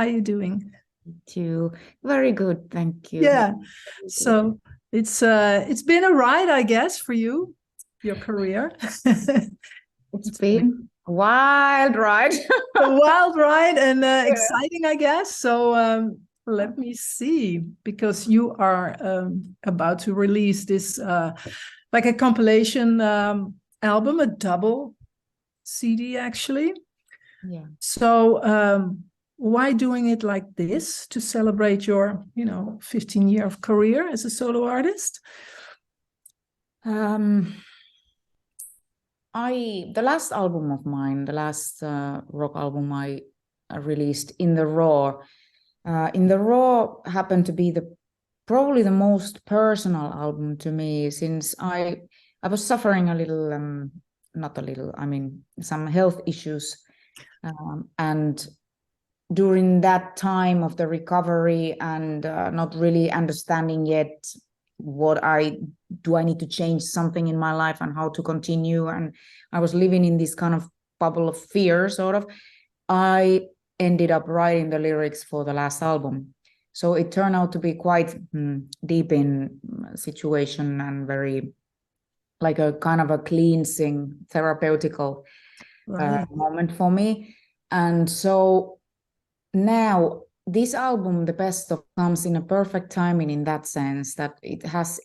How are you doing? Too. Very good, thank you. Yeah. So it's been a ride, I guess, for you, your career. It's It's been been a wild ride. a wild ride and exciting, I guess. So let me see, because you are about to release this like a compilation album, a double CD actually. Yeah. So why doing it like this to celebrate your, 15 year of career as a solo artist? The last album of mine, the last rock album I released, In the Raw. In the Raw happened to be probably the most personal album to me, since I was suffering a little, not a little, I mean some health issues, and during that time of the recovery and not really understanding yet I need to change something in my life and how to continue, and I was living in this kind of bubble of fear sort of, I ended up writing the lyrics for the last album. So it turned out to be quite deep in situation and very like a kind of a cleansing therapeutical moment for me. And so now this album, The Best of, comes in a perfect timing in that sense that it has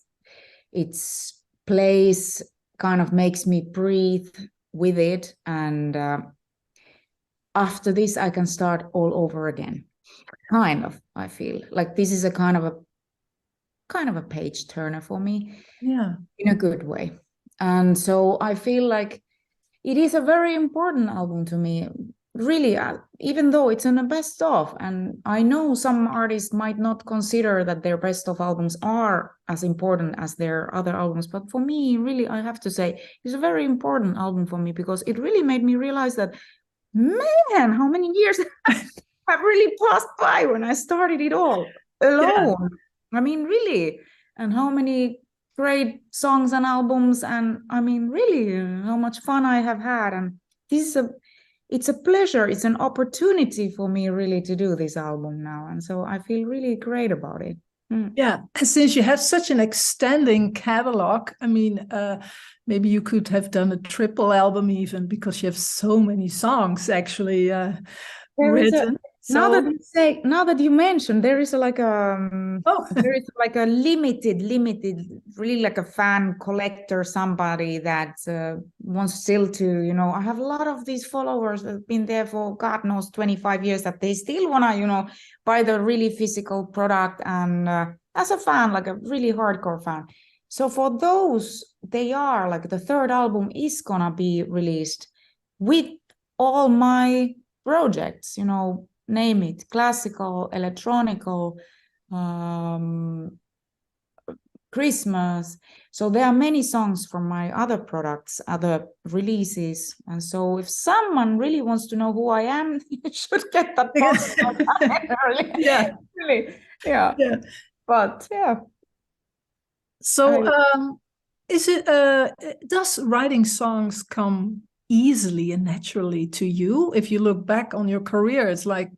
its place, kind of makes me breathe with it, and after this I can start all over again, kind of. I feel like this is a kind of a page turner for me, Yeah, in a good way. And so I feel like it is a very important album to me, really, even though it's in a best of. And I know some artists might not consider that their best of albums are as important as their other albums. But for me, really, I have to say, it's a very important album for me, because it really made me realize that, man, how many years have really passed by when I started it all alone. Yeah. I mean, really. And how many great songs and albums, and I mean, really, how much fun I have had. And this is it's a pleasure, it's an opportunity for me really to do this album now, and so I feel really great about it. Yeah, since you have such an extending catalog, I mean, maybe you could have done a triple album even, because you have so many songs actually written. Now that you mentioned, there is like there is like a limited, really like a fan collector, somebody that wants still to, I have a lot of these followers that have been there for God knows 25 years, that they still want to, buy the really physical product, and as a fan, like a really hardcore fan. So for those, they are like, the third album is gonna be released with all my projects, name it, classical, electronical, Christmas. So there are many songs from my other products, other releases. And so if someone really wants to know who I am, you should get that box. Yeah. Really. Yeah. But yeah. So is it does writing songs come easily and naturally to you? If you look back on your career, it's like,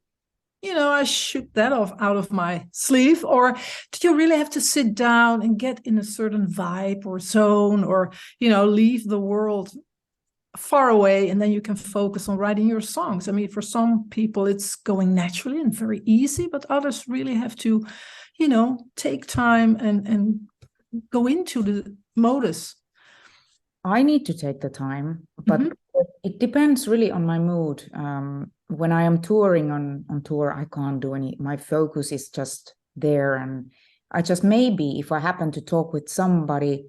I shoot that off out of my sleeve? Or do you really have to sit down and get in a certain vibe or zone, or, leave the world far away, and then you can focus on writing your songs? I mean, for some people it's going naturally and very easy, but others really have to, take time and go into the modus. I need to take the time, but it depends really on my mood. When I am touring on tour, I can't do my focus is just there. And I just, maybe if I happen to talk with somebody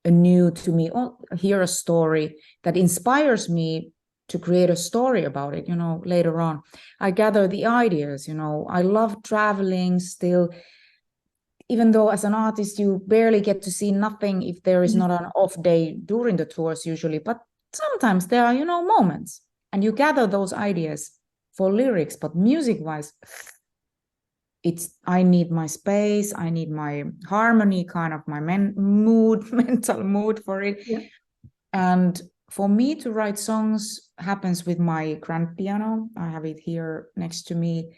new to me, or hear a story that inspires me to create a story about it, later on, I gather the ideas. I love traveling still, even though as an artist you barely get to see nothing if there is not an off day during the tours usually, but sometimes there are, moments, and you gather those ideas for lyrics. But music wise, I need my space, I need my harmony, kind of my mental mood for it. Yeah. And for me to write songs happens with my grand piano. I have it here next to me.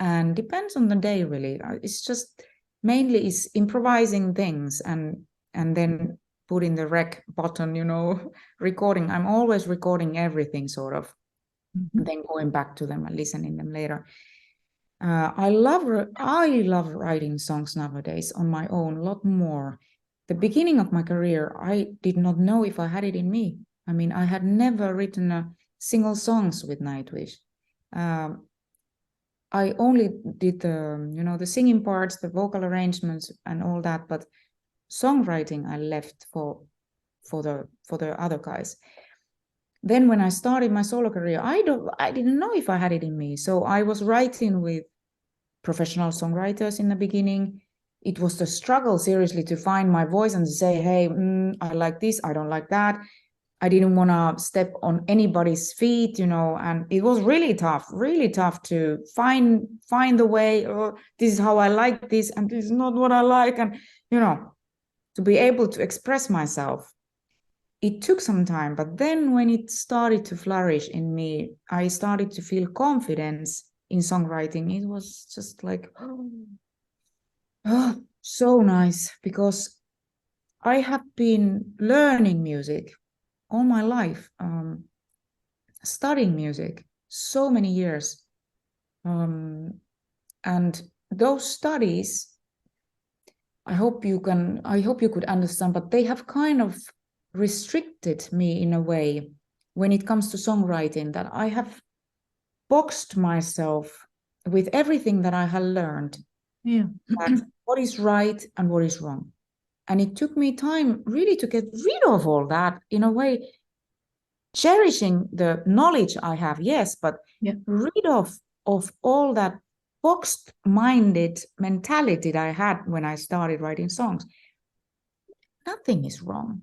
and depends on the day, really. It's just mainly is improvising things and then putting the rec button, you know, recording. I'm always recording everything sort of, and then going back to them and listening them later. I love writing songs nowadays on my own a lot more. The beginning of my career, I did not know if I had it in me. I mean, I had never written a single songs with Nightwish. I only did the singing parts, the vocal arrangements, and all that. But songwriting, I left for the other guys. Then when I started my solo career, I didn't know if I had it in me. So I was writing with professional songwriters in the beginning. It was the struggle, seriously, to find my voice and to say, hey, I like this, I don't like that. I didn't want to step on anybody's feet, you know, and it was really tough to find the way, oh, this is how I like this, and this is not what I like. And, you know, to be able to express myself. It took some time, but then when it started to flourish in me, I started to feel confidence in songwriting. It was just like, oh, so nice, because I have been learning music all my life, studying music so many years. And those studies, I hope you could understand, but they have kind of restricted me in a way when it comes to songwriting, that I have boxed myself with everything that I have learned. Yeah. What is right and what is wrong. And it took me time really to get rid of all that, in a way, cherishing the knowledge I have, yes, but rid of all that boxed-minded mentality that I had when I started writing songs. Nothing is wrong.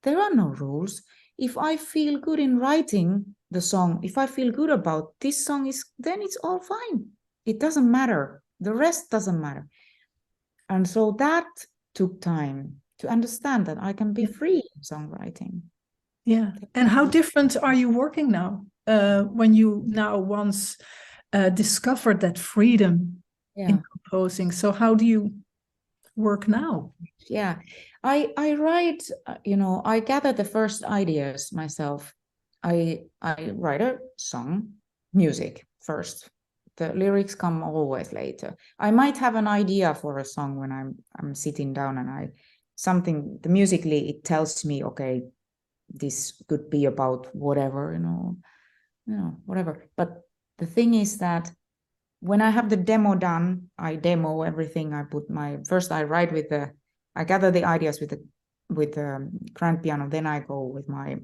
There are no rules. If I feel good in writing the song, if I feel good about this song, then it's all fine. It doesn't matter. The rest doesn't matter. And so that took time to understand that I can be free in songwriting. Yeah. And how different are you working now, when you now once discovered that freedom in composing? So how do you work now? Yeah, I write, I gather the first ideas myself. I write a song, music first. The lyrics come always later. I might have an idea for a song when I'm sitting down, and the musically, it tells me, okay, this could be about whatever, whatever. But the thing is that when I have the demo done, I demo everything. I gather the ideas with the grand piano. Then I go with my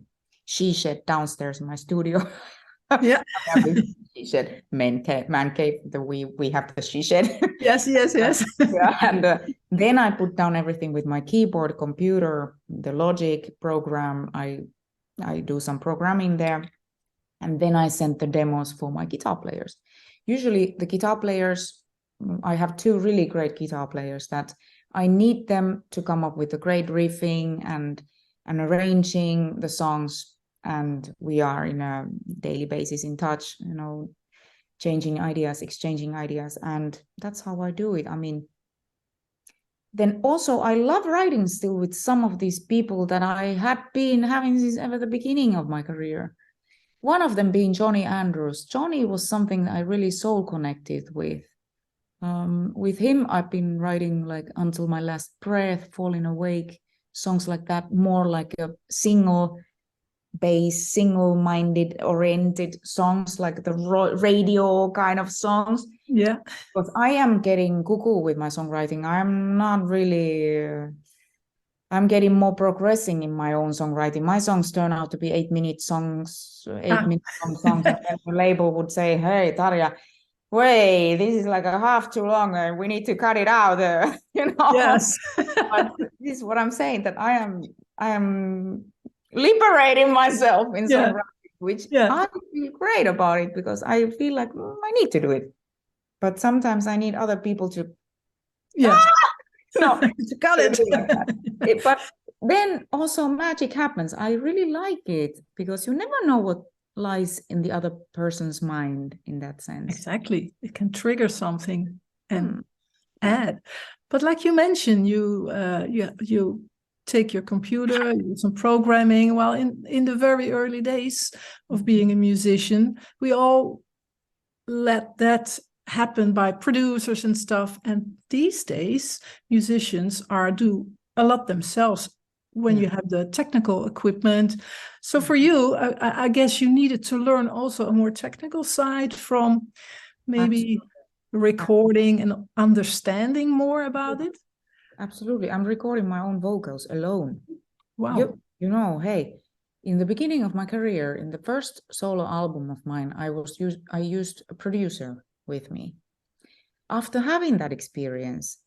she shed downstairs in my studio. Yeah. I have this she shed, man cave. We have the she shed. Yes. Yeah, and then I put down everything with my keyboard, computer, the Logic program. I do some programming there, and then I send the demos for my guitar players. Usually the guitar players, I have two really great guitar players that I need them to come up with a great riffing and arranging the songs. And we are in a daily basis in touch, changing ideas, exchanging ideas. And that's how I do it. I mean, then also I love writing still with some of these people that I had been having since ever the beginning of my career. One of them being Johnny Andrews. Johnny was something I really soul connected with. With him, I've been writing like Until My Last Breath, Falling Awake, songs like that, more like a single-minded oriented songs, like the radio kind of songs. Yeah. But I am getting cuckoo with my songwriting. I'm not really... I'm getting more progressing in my own songwriting. My songs turn out to be 8-minute songs, 8-minute songs, and then the label would say, "Hey, Tarja, wait, this is like a half too long, and we need to cut it out." Yes. But this is what I'm saying, that I am liberating myself in songwriting, which I feel great about it, because I feel like I need to do it. But sometimes I need other people to to cut it. But then also magic happens. I really like it, because you never know lies in the other person's mind in that sense. Exactly. It can trigger something and add. But like you mentioned, you take your computer, you do some programming. Well, in the very early days of being a musician, we all let that happen by producers and stuff. And these days, musicians do a lot themselves when you have the technical equipment. So for you, I guess you needed to learn also a more technical side from maybe recording and understanding more about it. Absolutely. I'm recording my own vocals alone. Wow. You know, hey, in the beginning of my career, in the first solo album of mine, I used a producer with me. After having that experience,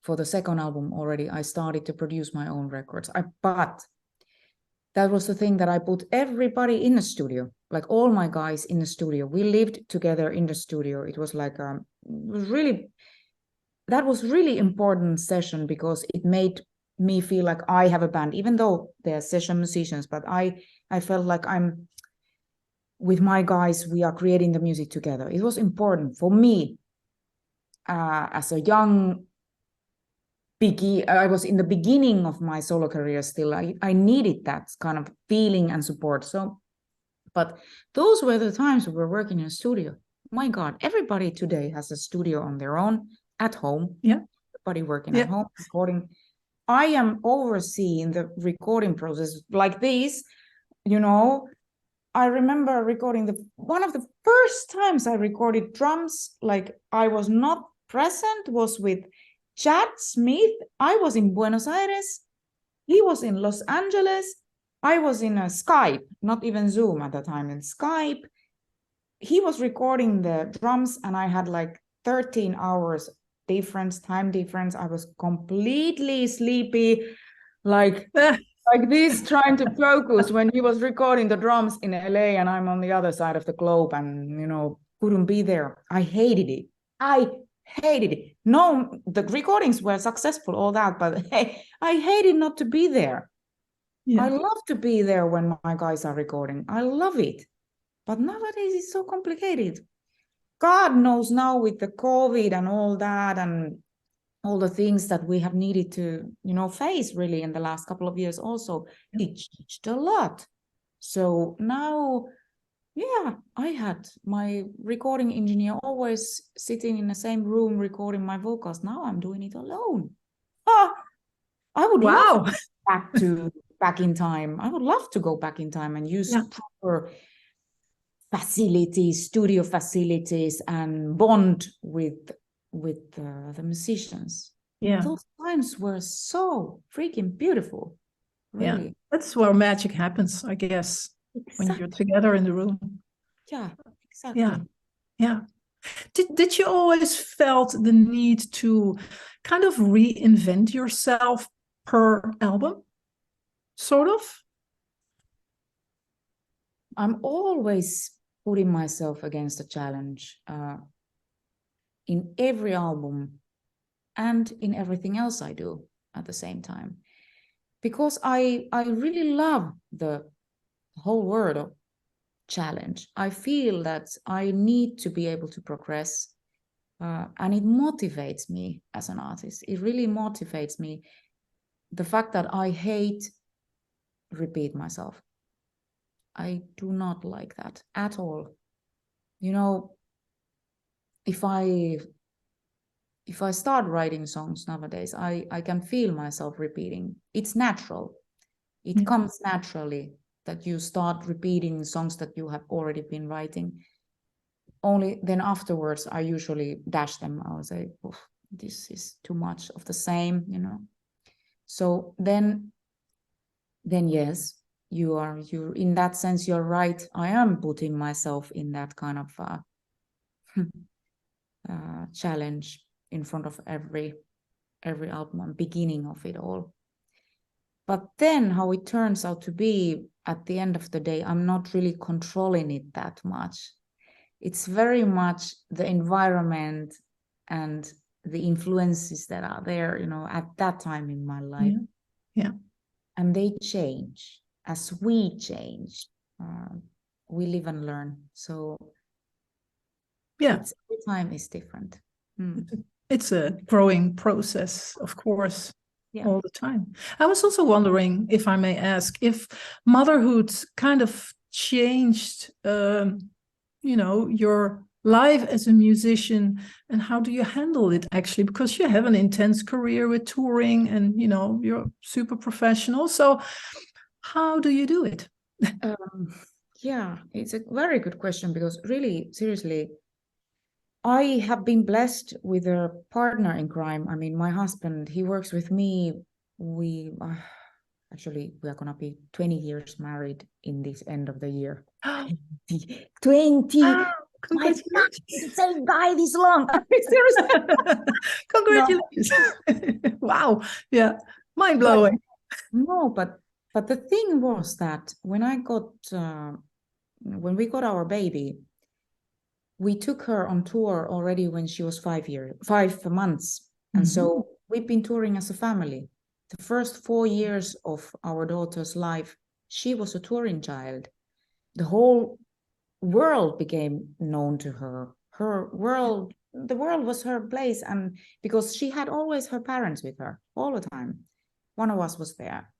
for the second album already, I started to produce my own records. But that was the thing, that I put everybody in the studio, like all my guys in the studio. We lived together in the studio. It was like that was really important session, because it made me feel like I have a band, even though they're session musicians. But I felt like I'm with my guys. We are creating the music together. It was important for me as a young biggie. I was in the beginning of my solo career still. I needed that kind of feeling and support. So, but those were the times we were working in a studio. My God, everybody today has a studio on their own at home. Yeah. Everybody working at home, recording. I am overseeing the recording process like this, you know. I remember recording one of the first times I recorded drums, like I was not present, was with Chad Smith. I was in Buenos Aires. He was in Los Angeles. I was in a Skype, not even Zoom at the time, in Skype. He was recording the drums, and I had like 13 hours time difference. I was completely sleepy, like this, trying to focus when he was recording the drums in LA, and I'm on the other side of the globe, and couldn't be there. I hated it. No, the recordings were successful, all that, but hey, I hated not to be there. I love to be there when my guys are recording. I love it. But nowadays it's so complicated. God knows now, with the COVID and all that, and all the things that we have needed to, face really in the last couple of years also, it changed a lot. So now, I had my recording engineer always sitting in the same room recording my vocals. Now I'm doing it alone. I would love to go back in time. I would love to go back in time and use proper facilities, studio facilities, and bond with the musicians. Those times were so freaking beautiful. Really. That's where magic happens, I guess. When you're together in the room. Yeah, exactly. Yeah. Did you always felt the need to kind of reinvent yourself per album? Sort of? I'm always putting myself against a challenge in every album and in everything else I do at the same time. Because I really love the whole word of challenge. I feel that I need to be able to progress, and it motivates me as an artist. It really motivates me. The fact that I hate repeat myself. I do not like that at all. If I start writing songs nowadays, I can feel myself repeating. It's natural. It comes naturally that you start repeating songs that you have already been writing. Only then afterwards, I usually dash them. I would say, this is too much of the same, So then yes, you're in that sense, you're right. I am putting myself in that kind of challenge in front of every album and beginning of it all. But then how it turns out to be at the end of the day, I'm not really controlling it that much. It's very much the environment and the influences that are there, at that time in my life. Yeah. And they change as we change. we live and learn. So yeah, every time is different. It's a growing process, of course, all the time. I was also wondering, if I may ask, if motherhood kind of changed, your life as a musician, and how do you handle it actually? Because you have an intense career with touring, and you're super professional. So how do you do it? Yeah, it's a very good question, because really, seriously, I have been blessed with a partner in crime. I mean, my husband, he works with me. We actually, we are going to be 20 years married in this end of the year. 20. Oh, congratulations. My God, the same guy this long. Seriously. Congratulations. No. Wow. Yeah. Mind blowing. No, but the thing was that when we got our baby, we took her on tour already when she was 5 months. And so we've been touring as a family. The first 4 years of our daughter's life, she was a touring child. The whole world became known to her. The world was her place. And because she had always her parents with her all the time. One of us was there.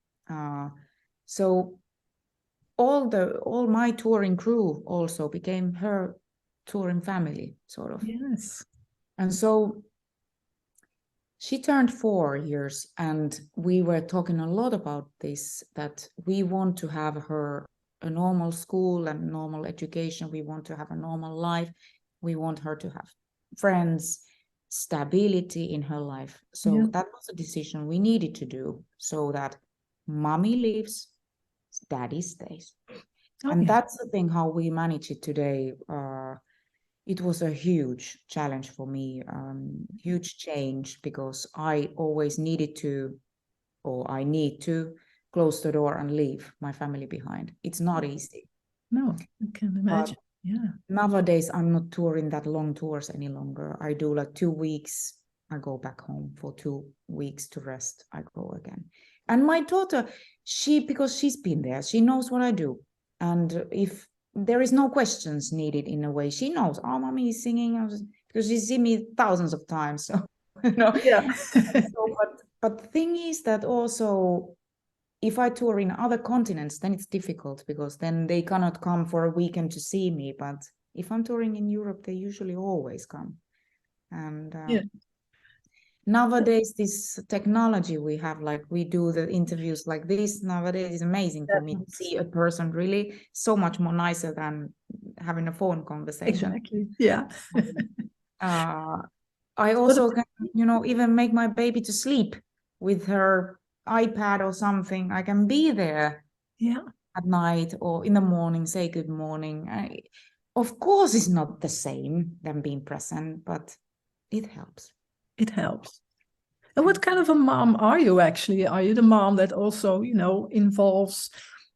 So all my touring crew also became her touring family, sort of. Yes. And so she turned 4 years, and we were talking a lot about this, that we want to have her a normal school and normal education. We want to have a normal life. We want her to have friends, stability in her life. So that was a decision we needed to do, so that mommy leaves, daddy stays. And that's the thing, how we manage it today. It was a huge challenge for me, huge change, because I always need to close the door and leave my family behind. It's not easy. No, I can imagine. Yeah. Nowadays, I'm not touring that long tours any longer. I do like 2 weeks. I go back home for 2 weeks to rest. I go again. And my daughter, because she's been there, she knows what I do. And if there is no questions needed, in a way, she knows, oh, mommy is singing, because she's seen me thousands of times. So, Yeah. but the thing is that also, if I tour in other continents, then it's difficult, because then they cannot come for a weekend to see me. But if I'm touring in Europe, they usually always come. And nowadays, this technology we have, like we do the interviews like this nowadays, is amazing for me to see a person really so much more nicer than having a phone conversation. Exactly. Yeah. I also can, even make my baby to sleep with her iPad or something. I can be there at night or in the morning, say good morning. Of course, it's not the same than being present, but it helps. It helps. And what kind of a mom are you actually? Are you the mom that also, involves,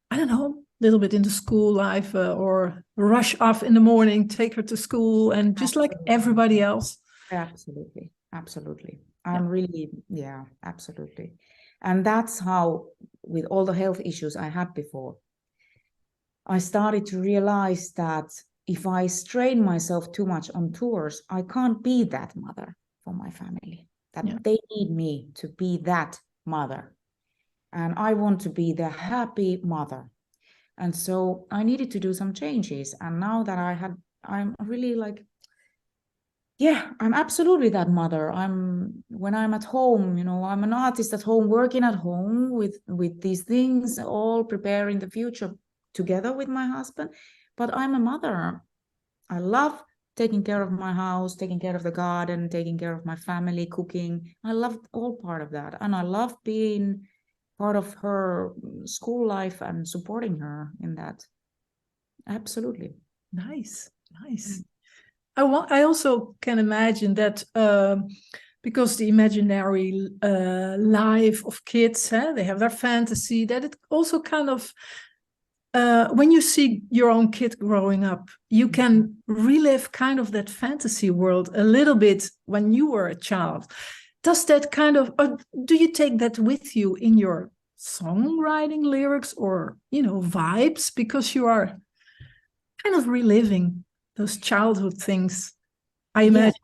I don't know, a little bit into school life, or rush off in the morning, take her to school, and just like everybody else? Absolutely. I'm really, absolutely. And that's how, with all the health issues I had before, I started to realize that if I strain myself too much on tours, I can't be that mother for my family. They need me to be that mother. And I want to be the happy mother. And so I needed to do some changes. And now that I'm really like, I'm absolutely that mother. When I'm at home, I'm an artist at home, working at home with these things, all preparing the future together with my husband. But I'm a mother. I love taking care of my house, taking care of the garden, taking care of my family, cooking. I love all part of that. And I love being part of her school life and supporting her in that. Absolutely. Nice. I also can imagine that, because the imaginary life of kids, they have their fantasy, that it also kind of, when you see your own kid growing up, you can relive kind of that fantasy world a little bit when you were a child. Does that kind of, do you take that with you in your songwriting lyrics, or, vibes, because you are kind of reliving those childhood things, I imagine.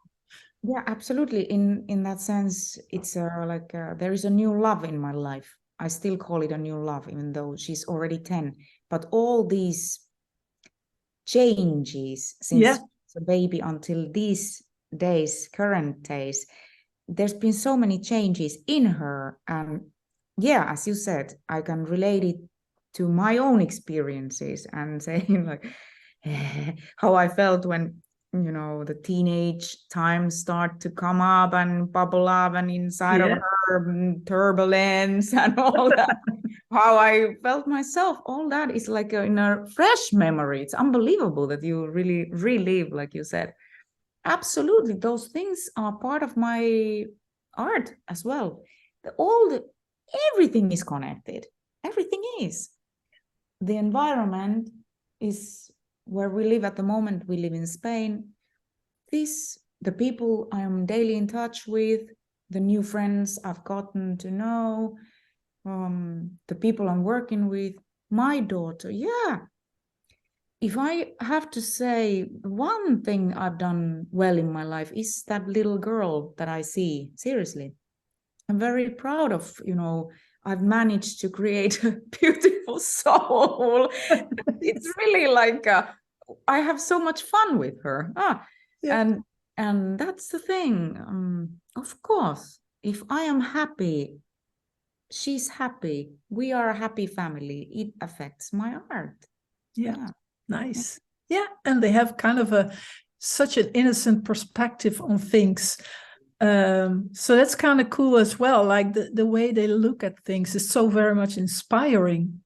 Yeah, absolutely. In that sense, it's like there is a new love in my life. I still call it a new love, even though she's already 10. But all these changes since a baby until these days, current days, there's been so many changes in her. And yeah, as you said, I can relate it to my own experiences and saying like how I felt when, you know, the teenage times start to come up and bubble up and inside of her turbulence and all that. How I felt myself, all that is like in a fresh memory. It's unbelievable that you really relive, like you said. Absolutely, those things are part of my art as well. Everything is connected. Everything is. The environment is where we live at the moment. We live in Spain. The people I am daily in touch with, the new friends I've gotten to know, the people I'm working with, my daughter. Yeah. If I have to say one thing I've done well in my life is that little girl that I see. Seriously, I'm very proud of, you know, I've managed to create a beautiful soul. It's really like I have so much fun with her. And that's the thing. Of course, if I am happy, she's happy, we are a happy family, it affects my art. Yeah. Nice. Yeah, and they have kind of such an innocent perspective on things. So that's kind of cool as well. Like the way they look at things is so very much inspiring.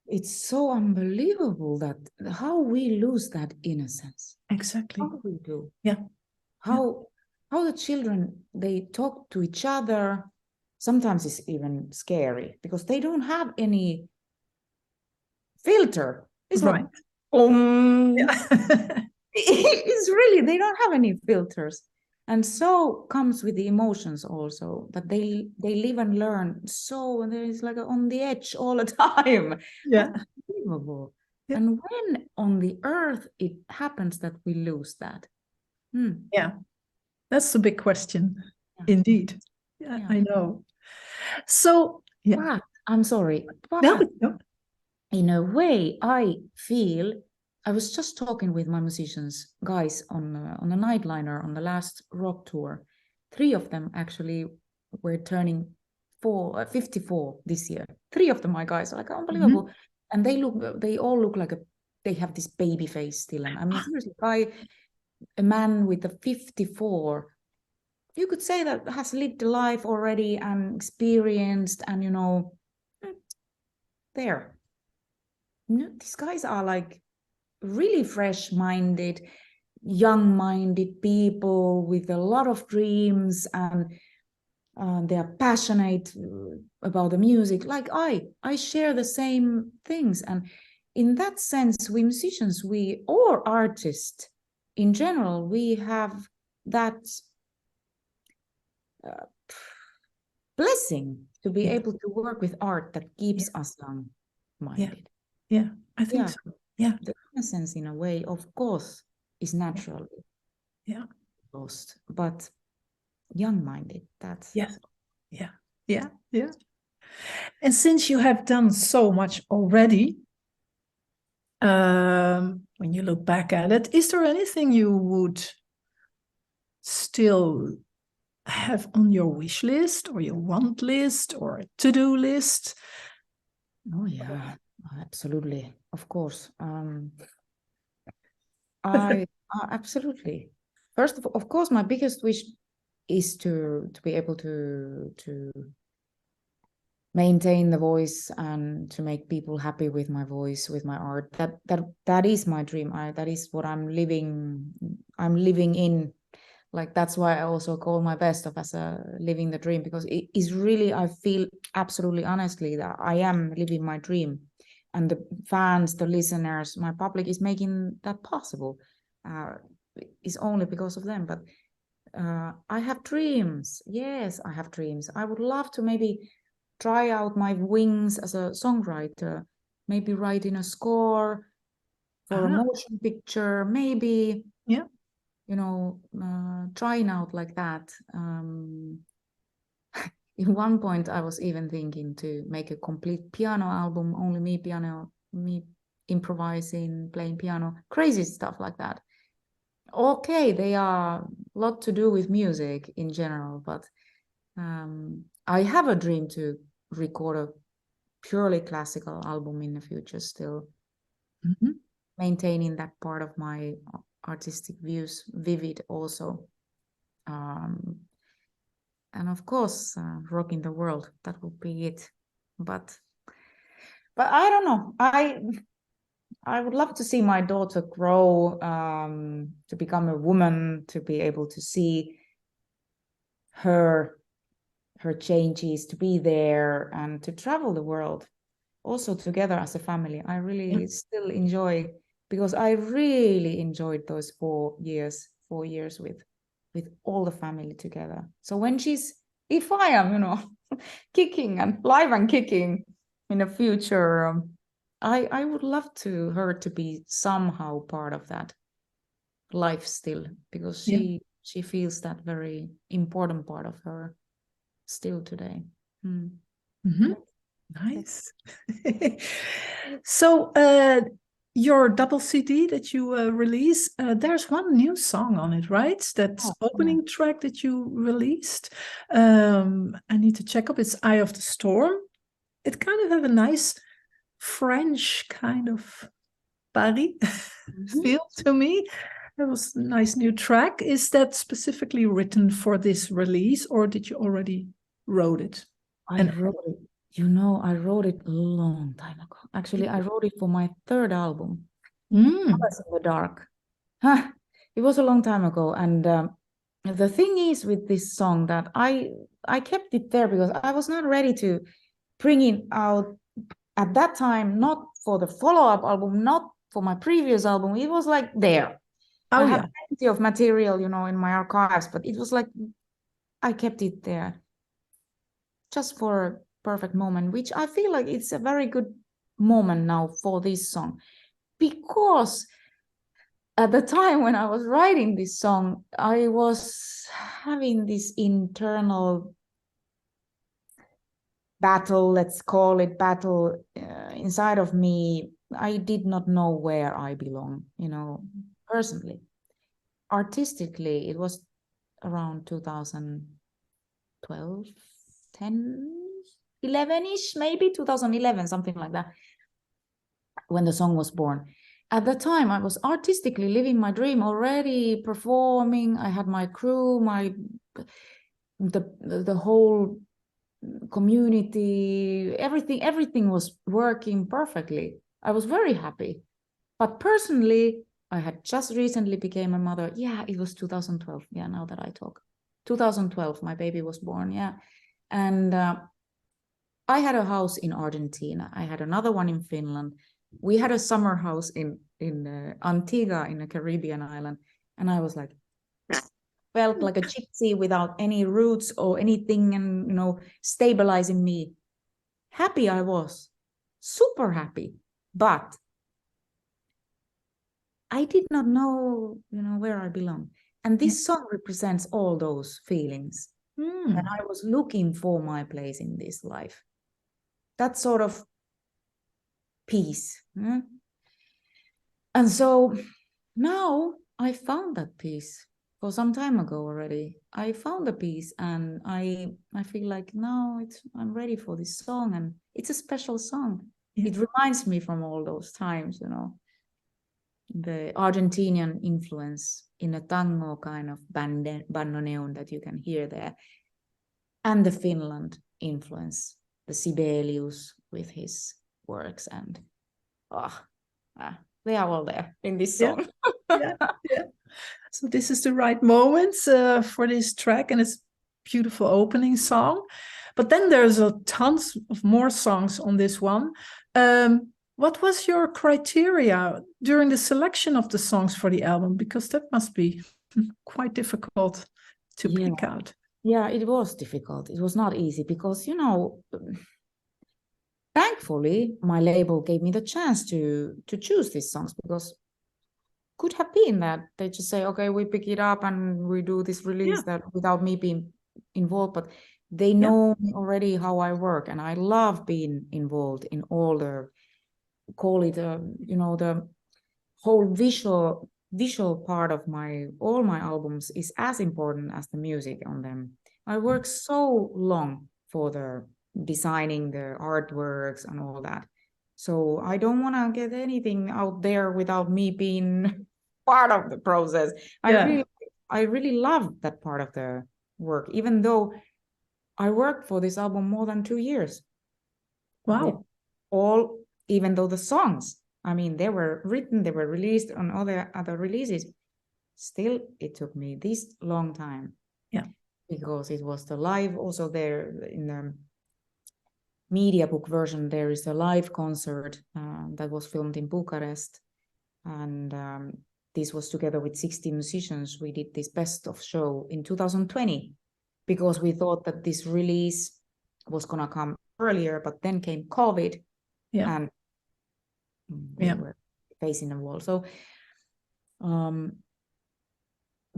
It's so unbelievable that how we lose that innocence. Exactly. How we do. Yeah. How the children, they talk to each other. Sometimes it's even scary because they don't have any filter. It's right. It's really, they don't have any filters. And so comes with the emotions also, that they live and learn. So and there is like on the edge all the time. Yeah. Unbelievable. Yeah. And when on the earth it happens that we lose that? Yeah. That's the big question. Yeah. Indeed. Yeah, I know. So yeah. But, I'm sorry. But no. In a way, I feel, I was just talking with my musicians, guys, on a nightliner on the last rock tour. 3 of them actually were turning 54 this year. 3 of them, my guys, are like unbelievable. And they all look like they have this baby face still. And I mean, seriously, a man with a 54, you could say that has lived a life already and experienced and, you know, there. These guys are like really fresh-minded, young-minded people with a lot of dreams, and they are passionate about the music. Like I share the same things, and in that sense, we musicians, or artists in general, we have that blessing to be able to work with art that keeps us young-minded. Yeah, I think so. Yeah. The innocence, in a way, of course, is naturally lost, but young-minded, that's... Yeah. And since you have done so much already, when you look back at it, is there anything you would still have on your wish list or your want list or a to-do list? Oh yeah, absolutely, of course. I absolutely. First of course, my biggest wish is to be able to maintain the voice and to make people happy with my voice, with my art. That is my dream. That is what I'm living in. Like, that's why I also call my best of as a living the dream, because it is really, I feel absolutely honestly that I am living my dream, and the fans, the listeners, my public is making that possible. Is only because of them. But I have dreams. Yes, I have dreams. I would love to maybe try out my wings as a songwriter, maybe writing a score for a motion picture, maybe, yeah, you know, trying out like that. In one point, I was even thinking to make a complete piano album, only me improvising, playing piano, crazy stuff like that. Okay, they are a lot to do with music in general, but I have a dream to record a purely classical album in the future still, maintaining that part of my artistic views vivid also. And of course, rocking the world, that would be it. But I don't know. I would love to see my daughter grow, to become a woman, to be able to see her changes, to be there and to travel the world also together as a family. I really still enjoy, because I really enjoyed those 4 years with all the family together. So when if I am, you know, kicking and live and kicking in the future, I would love her to be somehow part of that life still, because she feels that very important part of her still today. Nice. So your double CD that you release, there's one new song on it, right? That's opening track that you released. I need to check up. It's Eye of the Storm. It kind of have a nice French kind of Paris feel to me. That was a nice new track. Is that specifically written for this release, or did you already wrote it? I wrote it. You know, I wrote it a long time ago. Actually, I wrote it for my 3rd album, Colors in the Dark. It was a long time ago. And the thing is with this song that I kept it there because I was not ready to bring it out at that time, not for the follow-up album, not for my previous album. It was like there. I have plenty of material, you know, in my archives, but it was like I kept it there just for a perfect moment, which I feel like it's a very good moment now for this song. Because at the time when I was writing this song, I was having this internal battle, let's call it battle, inside of me. I did not know where I belong, you know, personally. Artistically, it was around 2012, 10, 11-ish, maybe 2011, something like that, when the song was born. At the time, I was artistically living my dream, already performing. I had my crew, the whole community, everything was working perfectly. I was very happy. But personally, I had just recently became a mother. Yeah, it was 2012. Yeah, now that I talk. 2012, my baby was born. Yeah. And I had a house in Argentina. I had another one in Finland. We had a summer house in Antigua, in a Caribbean island. And I was like, felt like a gypsy without any roots or anything, and, you know, stabilizing me. Happy I was, super happy. But I did not know, you know, where I belong. And this song represents all those feelings. And I was looking for my place in this life. That sort of peace. And so now I found that peace for some time ago already. I found the peace, and I feel like now I'm ready for this song, and it's a special song. It reminds me from all those times, you know, the Argentinian influence in a tango kind of bandoneon that you can hear there, and the Finland influence, the Sibelius with his works, and they are all there in this song. Yeah. So this is the right moment for this track, and it's a beautiful opening song. But then there's tons of more songs on this one. What was your criteria during the selection of the songs for the album? Because that must be quite difficult to pick out. Yeah, it was difficult. It was not easy because, you know, thankfully, my label gave me the chance to choose these songs, because could have been that they just say, okay, we pick it up and we do this release that without me being involved, but they know already how I work, and I love being involved in all the, call it, the whole visual part of all my albums is as important as the music on them. I work so long for the designing the artworks and all that. So I don't want to get anything out there without me being part of the process. I really love that part of the work, even though I worked for this album more than 2 years. Wow. Even though the songs, I mean, they were written, they were released on other releases, still it took me this long time. Yeah. Because it was the live, also there in the media book version, there is a live concert that was filmed in Bucharest. And this was together with 60 musicians. We did this best of show in 2020, because we thought that this release was going to come earlier, but then came COVID. Yeah. And we were facing a wall. So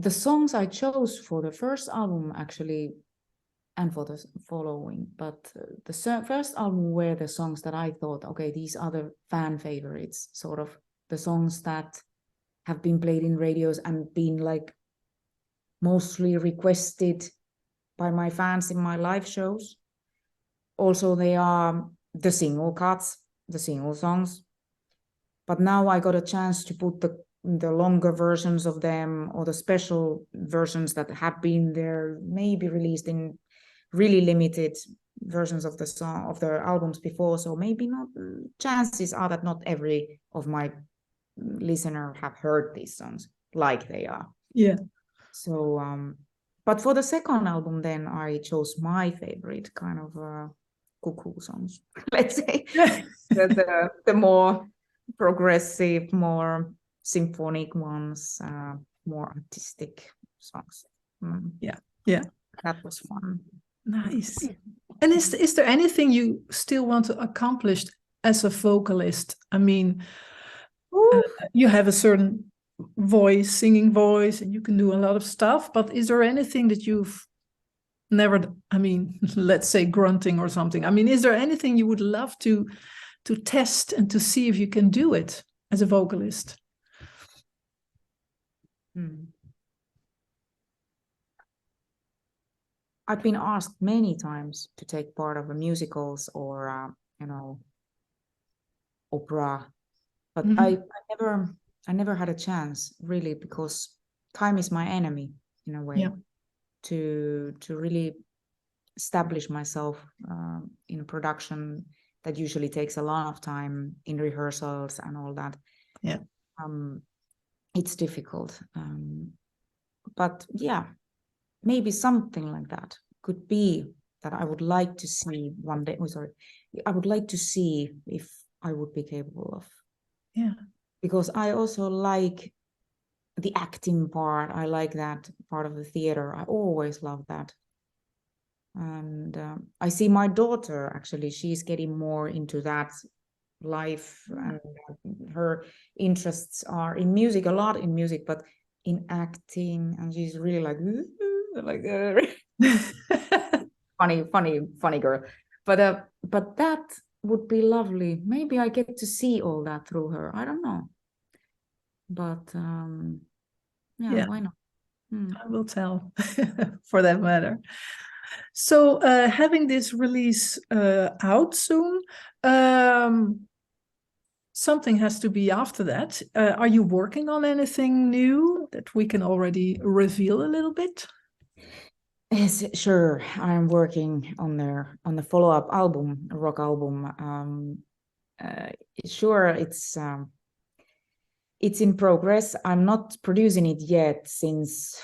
the songs I chose for the first album, actually, and for the following, but the first album were the songs that I thought, okay, these are the fan favorites, sort of the songs that have been played in radios and been like mostly requested by my fans in my live shows. Also, they are the single cuts, the single songs. But now I got a chance to put the longer versions of them, or the special versions that have been there, maybe released in really limited versions of the albums before. So maybe not, chances are that not every of my listener have heard these songs like they are. Yeah. So, but for the second album, then I chose my favorite kind of cuckoo songs, let's say, the more progressive, more symphonic ones, more artistic songs. Yeah, that was fun. Nice. And is there anything you still want to accomplish as a vocalist? I mean, you have a certain voice, singing voice, and you can do a lot of stuff, but is there anything that you've never, I mean, let's say grunting or something, I mean, is there anything you would love to test and to see if you can do it as a vocalist? I've been asked many times to take part of the musicals or opera, but I never had a chance, really, because time is my enemy in a way. To really establish myself in a production that usually takes a lot of time in rehearsals and all that. It's difficult, but maybe something like that could be that I would like to see one day. I would like to see if I would be capable of. Because I also like the acting part. I like that part of the theater. I always love that. And I see my daughter, actually, she's getting more into that life, and her interests are in music, a lot in music, but in acting, and she's really like funny girl. But that would be lovely. Maybe I get to see all that through her. I don't know. But why not? I will tell for that matter. So having this release out soon, something has to be after that. Are you working on anything new that we can already reveal a little bit? Yes, sure. I'm working on the follow-up album, a rock album. Sure, it's in progress. I'm not producing it yet, since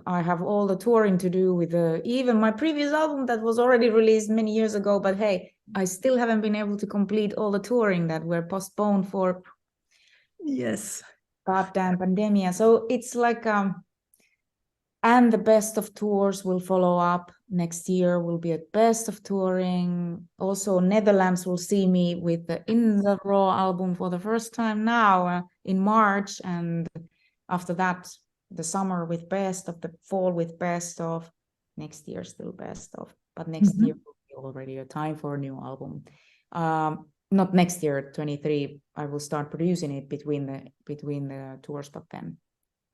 I have all the touring to do with even my previous album that was already released many years ago. But hey, I still haven't been able to complete all the touring that were postponed for goddamn pandemic. So it's like And the best of tours will follow up next year. Will be a best of touring. Also, Netherlands will see me with the In the Raw album for the first time now in March, and after that, the summer with best of, the fall with best of, next year still best of. But next year will be already a time for a new album. Not next year, 23. I will start producing it between the tours, but then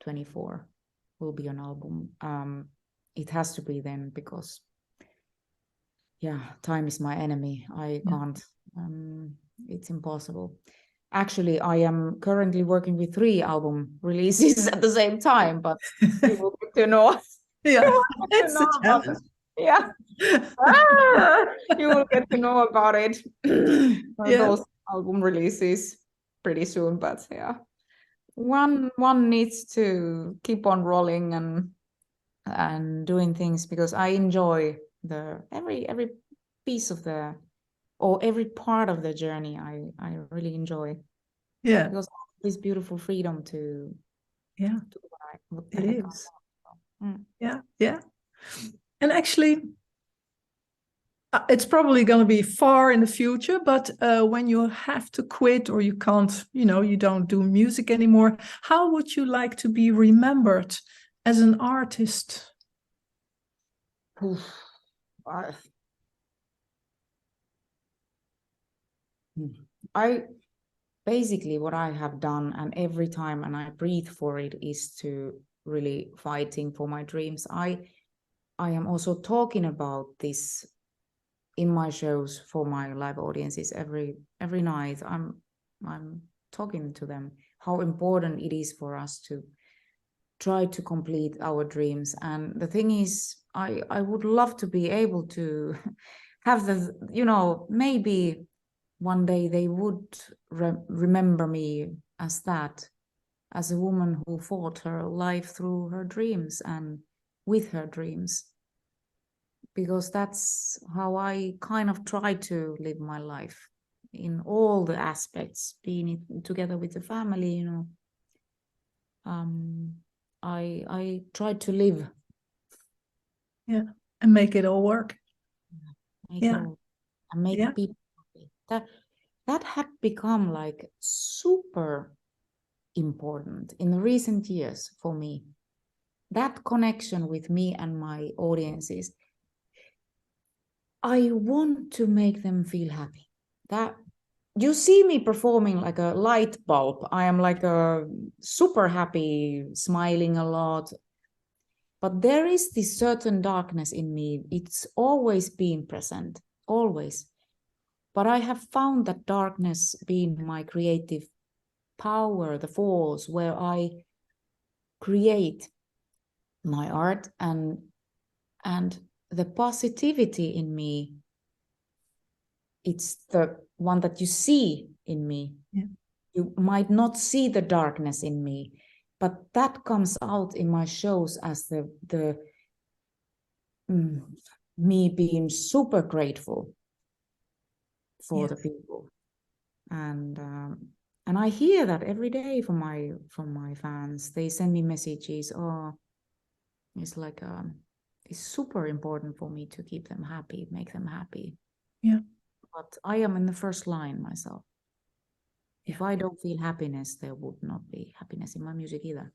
24. Will be an album. It has to be then, because time is my enemy. I can't, it's impossible. Actually, I am currently working with 3 album releases at the same time, but you will get to know. It's a challenge. You will get to know about it. Those album releases pretty soon, but one needs to keep on rolling and doing things, because I enjoy the every piece of every part of the journey. I really enjoy. Because this beautiful freedom to do what it is. And actually, it's probably going to be far in the future, but when you have to quit, or you can't, you don't do music anymore, how would you like to be remembered as an artist? Basically what I have done, and every time, and I breathe for it, is to really fighting for my dreams. I am also talking about this in my shows for my live audiences every night. I'm talking to them how important it is for us to try to complete our dreams. And the thing is, I would love to be able to have the, maybe one day they would remember me as that, as a woman who fought her life through her dreams and with her dreams. Because that's how I kind of try to live my life in all the aspects, being together with the family, I try to live. And make it all work. And make people happy. That had become like super important in the recent years for me. That connection with me and my audiences. I want to make them feel happy. That you see me performing like a light bulb. I am like a super happy, smiling a lot. But there is this certain darkness in me. It's always been present, always. But I have found that darkness being my creative power, the force where I create my art, and the positivity in me. It's the one that you see in me. You might not see the darkness in me, but that comes out in my shows as the me being super grateful for the people, and I hear that every day from my fans. They send me messages. Oh, it's like it's super important for me to keep them happy, make them happy. But I am in the first line myself. If I don't feel happiness, there would not be happiness in my music either.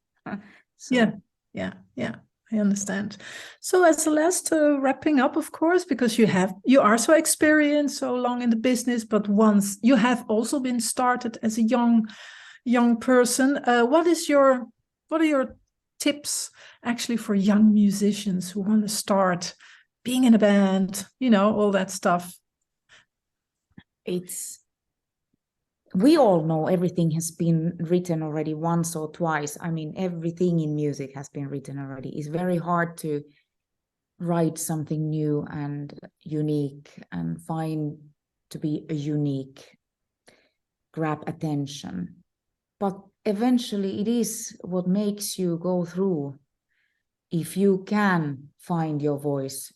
I understand. So as a last wrapping up, of course, because you are so experienced, so long in the business, but once you have also been started as a young person. What are your tips actually for young musicians who want to start being in a band, all that stuff? We all know everything has been written already once or twice. I mean, everything in music has been written already. It's very hard to write something new and unique and find to be a unique, grab attention. But eventually it is what makes you go through. If you can find your voice,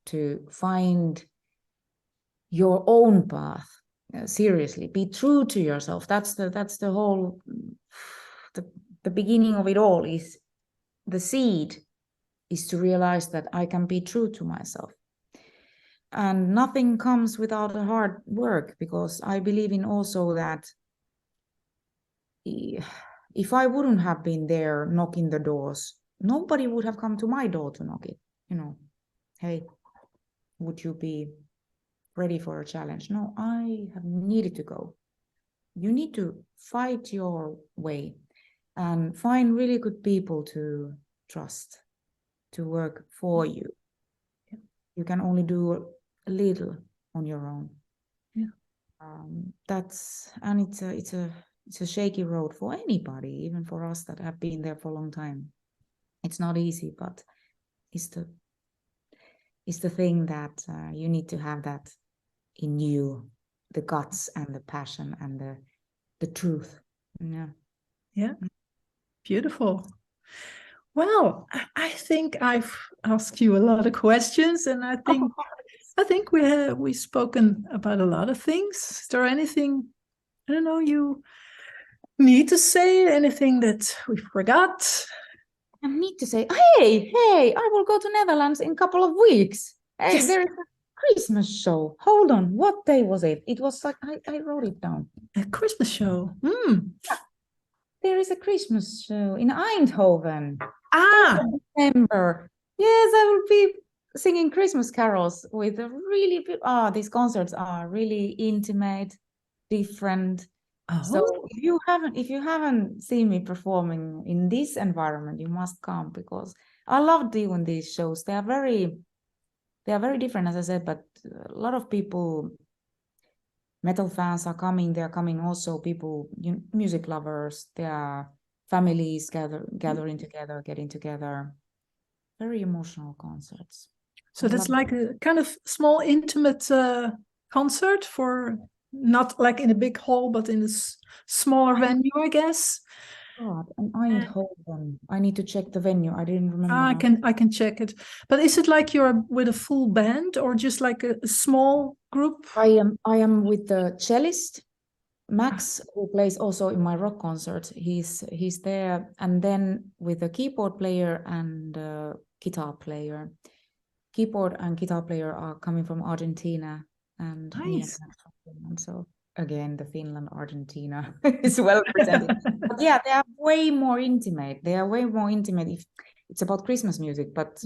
to find your own path, seriously, be true to yourself. That's the whole, the beginning of it all is the seed is to realize that I can be true to myself. And nothing comes without a hard work, because I believe in also that if I wouldn't have been there knocking the doors, nobody would have come to my door to knock it. You know, hey, would you be ready for a challenge? No, I have needed to go. You need to fight your way and find really good people to trust, to work for you. You can only do a little on your own. Yeah. It's a shaky road for anybody, even for us that have been there for a long time. It's not easy, but it's the thing that you need to have that in you, the guts and the passion and the truth. Yeah. Beautiful. Well, I think I've asked you a lot of questions, and I think we've spoken about a lot of things. Is there anything, I don't know, you need to say? Anything that we forgot? I need to say, hey, I will go to Netherlands in a couple of weeks. Hey, Yes. there is a Christmas show. Hold on, what day was it? It was like, I wrote it down. A Christmas show. There is a Christmas show in Eindhoven. December. Yes, I will be singing Christmas carols with a really, these concerts are really intimate, different. Oh. So if you haven't seen me performing in this environment, you must come, because I love doing these shows. They are very different, as I said, but a lot of people, metal fans are coming. They're coming also people, music lovers. There are families gathering together, getting together. Very emotional concerts. So that's like a kind of small, intimate concert, for not like in a big hall, but in a smaller venue, I guess. God, and Eindhoven. I need to check the venue. I didn't remember. I can check it. But is it like you're with a full band, or just like a small group? I am with the cellist Max, who plays also in my rock concert. He's there, and then with the keyboard player and guitar player. Keyboard and guitar player are coming from Argentina, and Nice. from Finland. So again, the Finland Argentina is well represented. But yeah, they are way more intimate. If it's about Christmas music, but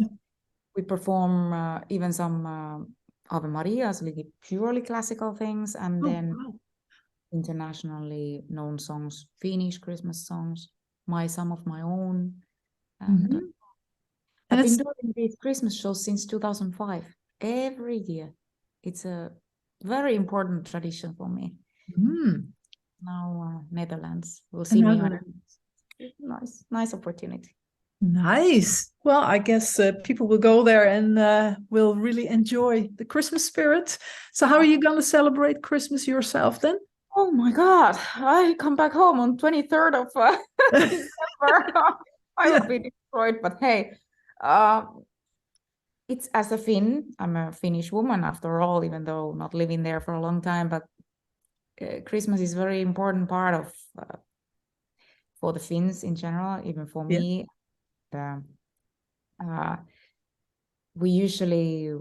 we perform even some Ave Marias, like purely classical things, and then internationally known songs, Finnish Christmas songs, some of my own, and I've been doing these Christmas shows since 2005, every year. It's a very important tradition for me. Now Netherlands will see me. Nice opportunity. Nice. Well, I guess people will go there and will really enjoy the Christmas spirit. So how are you going to celebrate Christmas yourself then? Oh my God, I come back home on 23rd of December. I will be destroyed, but hey, it's as a Finn, I'm a Finnish woman after all, even though not living there for a long time, but Christmas is a very important part of for the Finns in general, even for me. We usually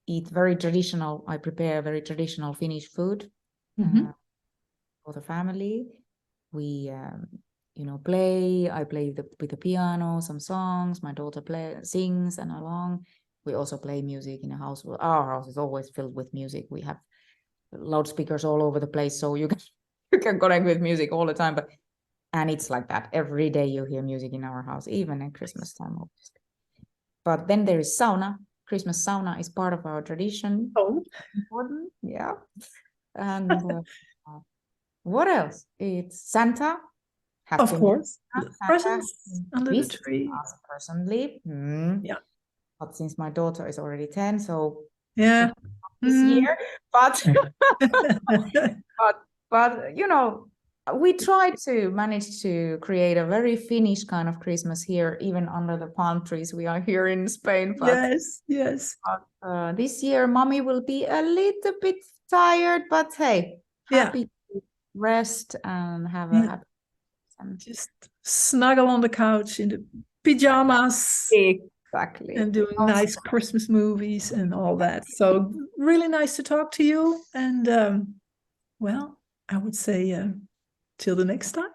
eat very traditional. I prepare very traditional Finnish food for the family. We play. I play with the piano some songs. My daughter sings and along. We also play music in the house. Our house is always filled with music. We have loudspeakers all over the place, so you can connect with music all the time. And it's like that every day. You hear music in our house, even at Christmas time, obviously. But then there is sauna. Christmas sauna is part of our tradition. Oh, important, yeah. And what else? It's Santa. Of course, presents under the tree. Personally, but since my daughter is already 10, so this year. But but we try to manage to create a very Finnish kind of Christmas here, even under the palm trees. We are here in Spain. But, yes. But, this year, mommy will be a little bit tired, but hey, happy to rest and have a happy. Just snuggle on the couch in the pajamas Exactly. and doing nice Christmas movies and all that. So really nice to talk to you. And well, I would say till the next time.